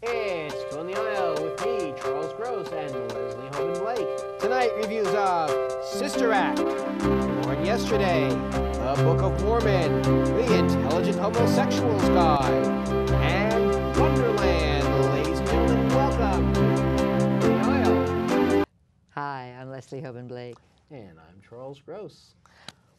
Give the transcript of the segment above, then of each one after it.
It's Two on the Aisle with me, Charles Gross, and Leslie Hoban Blake. Tonight, reviews of Sister Act, Born Yesterday, The Book of Mormon, The Intelligent Homosexual's Guide, and Wonderland. Ladies and gentlemen, welcome to the Aisle. Hi, I'm Leslie Hoban Blake. And I'm Charles Gross.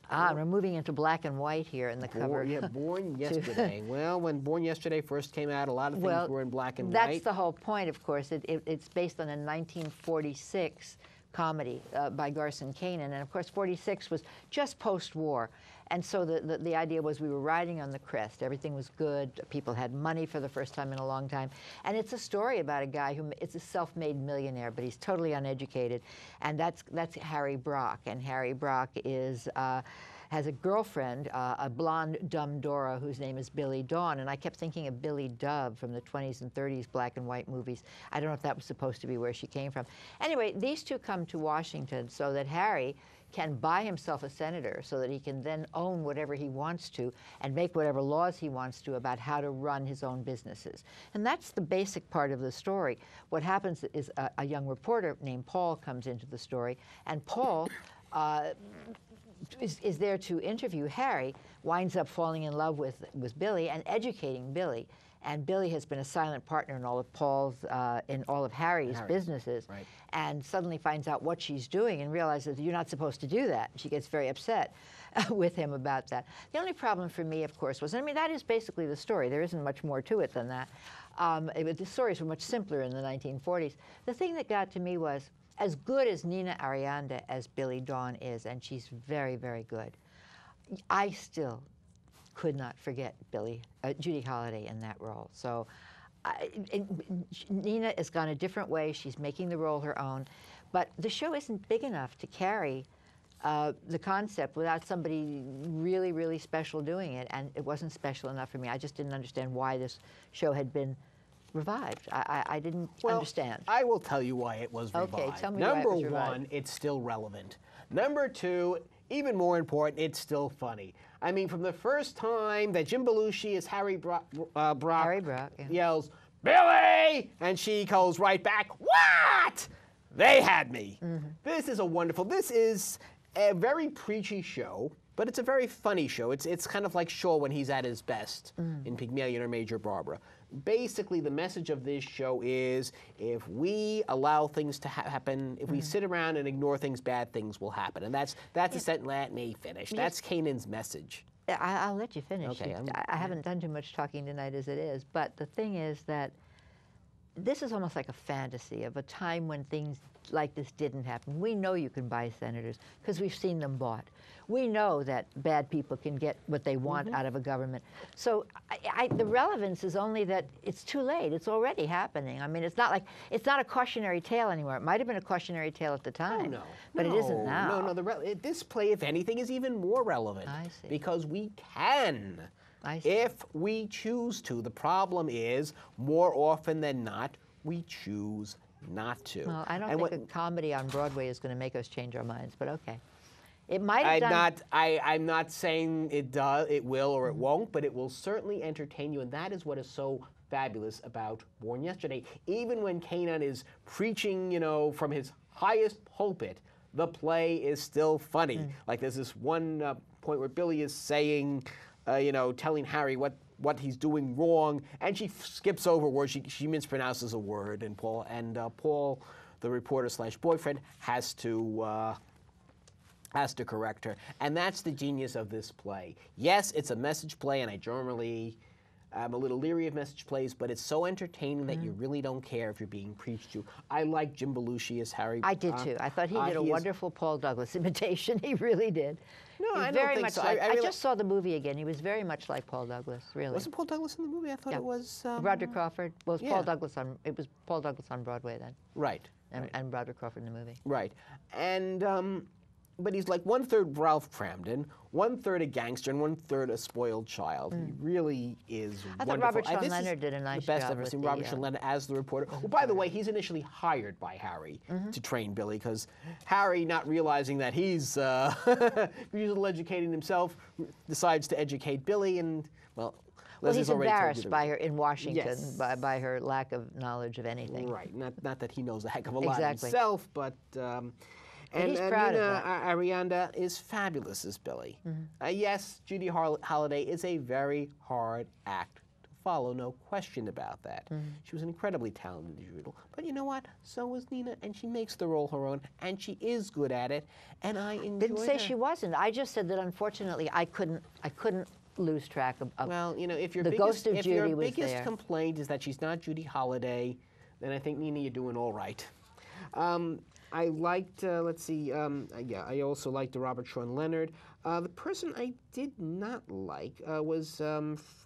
We're moving into black and white here in the cover. Yeah, Born Yesterday. Well, when Born Yesterday first came out, a lot of things were in black and white. That's the whole point, of course. It's based on a 1946 comedy by Garson Kanin, and of course 46 was just post-war. And so the idea was we were riding on the crest. Everything was good. People had money for the first time in a long time. And it's a story about a guy who is a self-made millionaire, but he's totally uneducated. And that's Harry Brock. And Harry Brock is has a girlfriend, a blonde, dumb Dora, whose name is Billy Dawn. And I kept thinking of Billy Dove from the 20s and 30s black and white movies. I don't know if that was supposed to be where she came from. Anyway, these two come to Washington so that Harry can buy himself a senator so that he can then own whatever he wants to and make whatever laws he wants to about how to run his own businesses. And that's the basic part of the story. What happens is a young reporter named Paul comes into the story, and Paul is there to interview Harry, winds up falling in love with Billy and educating Billy. And Billy has been a silent partner in all of Harry's businesses, right, and suddenly finds out what she's doing and realizes you're not supposed to do that. She gets very upset with him about that. The only problem for me, of course, was, I mean, that is basically the story. There isn't much more to it than that. The stories were much simpler in the 1940s. The thing that got to me was, as good as Nina Arianda as Billy Dawn is, and she's very, very good, I still could not forget Judy Holliday in that role. So Nina has gone a different way. She's making the role her own. But the show isn't big enough to carry the concept without somebody really, really special doing it. And it wasn't special enough for me. I just didn't understand why this show had been revived. I didn't understand. I will tell you why it was revived. Okay, tell me why it was revived. Number one, it's still relevant. Number two, even more important, it's still funny. I mean, from the first time that Jim Belushi as Harry Brock yells, "Billy!" and she goes right back, "What?" They had me. Mm-hmm. This is a very preachy show, but it's a very funny show. It's kind of like Shaw when he's at his best in Pygmalion or Major Barbara. Basically, the message of this show is, if we allow things to happen, if we sit around and ignore things, bad things will happen. And that's a sentence. Let me finish. That's Kanan's message. I'll let you finish. Okay, I haven't done too much talking tonight as it is, but the thing is that this is almost like a fantasy of a time when things like this didn't happen. We know you can buy senators because we've seen them bought. We know that bad people can get what they want out of a government. So the relevance is only that it's too late. It's already happening. I mean, it's not a cautionary tale anymore. It might have been a cautionary tale at the time, but it isn't now. No, this play, if anything, is even more relevant. I see. Because we can. If we choose to. The problem is, more often than not, we choose not to. Well, I don't think a comedy on Broadway is going to make us change our minds, but okay. It might have I'm not saying it will or it won't, but it will certainly entertain you, and that is what is so fabulous about Born Yesterday. Even when Kanan is preaching, from his highest pulpit, the play is still funny. Like there's this one point where Billy is saying, telling Harry what he's doing wrong, and she skips over words. She mispronounces a word, and Paul, the reporter / boyfriend, has to correct her. And that's the genius of this play. Yes, it's a message play, and I generally I'm a little leery of message plays, but it's so entertaining that you really don't care if you're being preached to. I like Jim Belushi as Harry. I did too. I thought he did a wonderful Paul Douglas imitation. He really did. No, I don't think so. I just saw the movie again. He was very much like Paul Douglas, really. Wasn't Paul Douglas in the movie? I thought it was Roger Crawford. Well, it was Paul Douglas on Broadway then. Right. And Roger Crawford in the movie. Right. And but he's like 1/3 Ralph Cramden, 1/3 a gangster, and 1/3 a spoiled child. He really is wonderful. I thought Robert Sean Leonard did a nice job. The best I've ever seen Robert Sean Leonard as the reporter. Well, by the way, he's initially hired by Harry to train Billy, because Harry, not realizing that he's educating himself, decides to educate Billy, and, well, Well, Leslie's he's already told you embarrassed the by reason. her in Washington Yes. by her lack of knowledge of anything. Right. Not that he knows a heck of a lot Exactly. himself, but and he's proud of Nina that. Arianda is fabulous as Billy. Yes, Judy Holliday is a very hard act to follow, no question about that. She was an incredibly talented individual, but you know what? So was Nina, and she makes the role her own, and she is good at it, and I enjoy Didn't say her. she wasn't. I just said that unfortunately I couldn't lose track of Well, you know, if your the biggest, ghost of if Judy your was biggest there. complaint is that she's not Judy Holliday, then I think, Nina, you're doing all right. I liked, let's see, yeah, I also liked Robert Sean Leonard. The person I did not like was,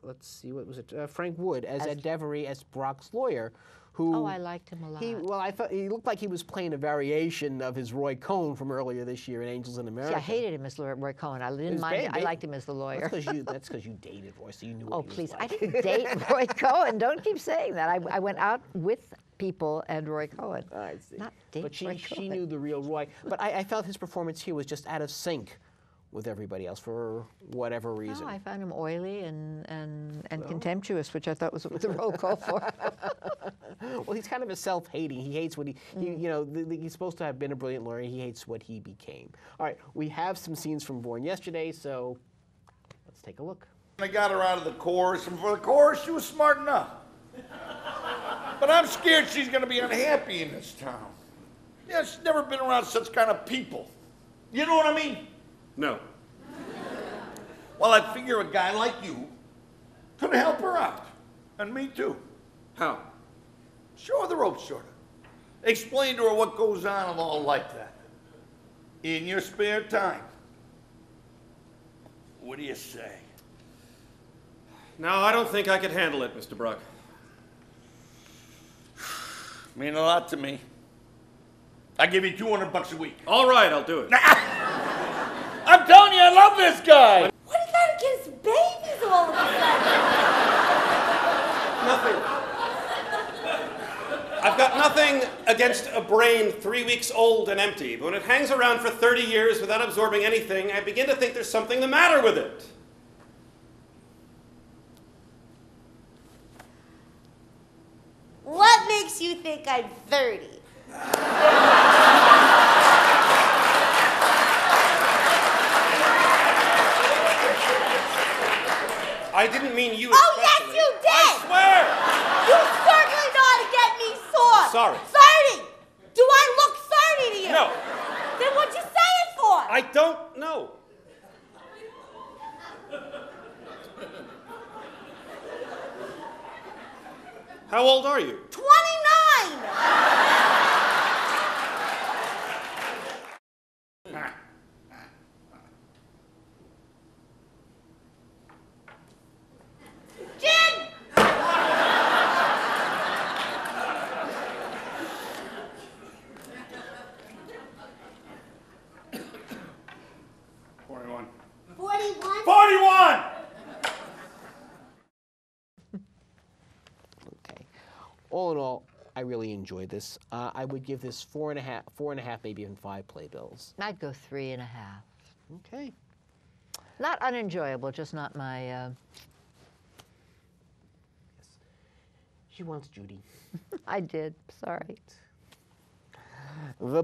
let's see, what was it? Frank Wood as Ed Devery as Brock's lawyer, who... Oh, I liked him a lot. Well, I thought he looked like he was playing a variation of his Roy Cohn from earlier this year in Angels in America. See, I hated him as Roy Cohen. I didn't was mind it. bad, I liked him as the lawyer. That's because you dated Roy, so you knew what Oh, he was please. like. I didn't date Roy Cohen. Don't keep saying that. I went out with people and Roy Cohen. I see. Not date But Roy she Cohen. knew the real Roy. But I felt his performance here was just out of sync with everybody else for whatever reason. No, I found him oily and contemptuous, which I thought was what the role called for. Well, he's kind of a self-hating. He hates what you know, he's supposed to have been a brilliant lawyer. He hates what he became. All right, we have some scenes from Born Yesterday, so let's take a look. I got her out of the chorus, and for the chorus, she was smart enough. But I'm scared she's going to be unhappy in this town. Yeah, she's never been around such kind of people. You know what I mean? No. Well, I figure a guy like you could help her out. And me too. How? Show her the ropes, sort of. Explain to her what goes on and all like that. In your spare time. What do you say? No, I don't think I could handle it, Mr. Brock. Mean a lot to me. I give you $200 a week. All right, I'll do it. I'm telling you, I love this guy. What is that against babies all of a sudden? Nothing. I've got nothing against a brain 3 weeks old and empty, but when it hangs around for 30 years without absorbing anything, I begin to think there's something the matter with it. What makes you think I'm 30? I didn't mean you Oh, yes, especially. you did! I swear! You certainly know how to get me sore. Sorry. 30! Do I look 30 to you? No. Then what'd you say it for? I don't know. How old are you? 29! Jim! 41. 41? 41! Okay. All in all, I really enjoyed this. I would give this 4.5, maybe even 5 playbills. I'd go 3.5. Okay. Not unenjoyable, just not my. She wants Judy. I did. Sorry. The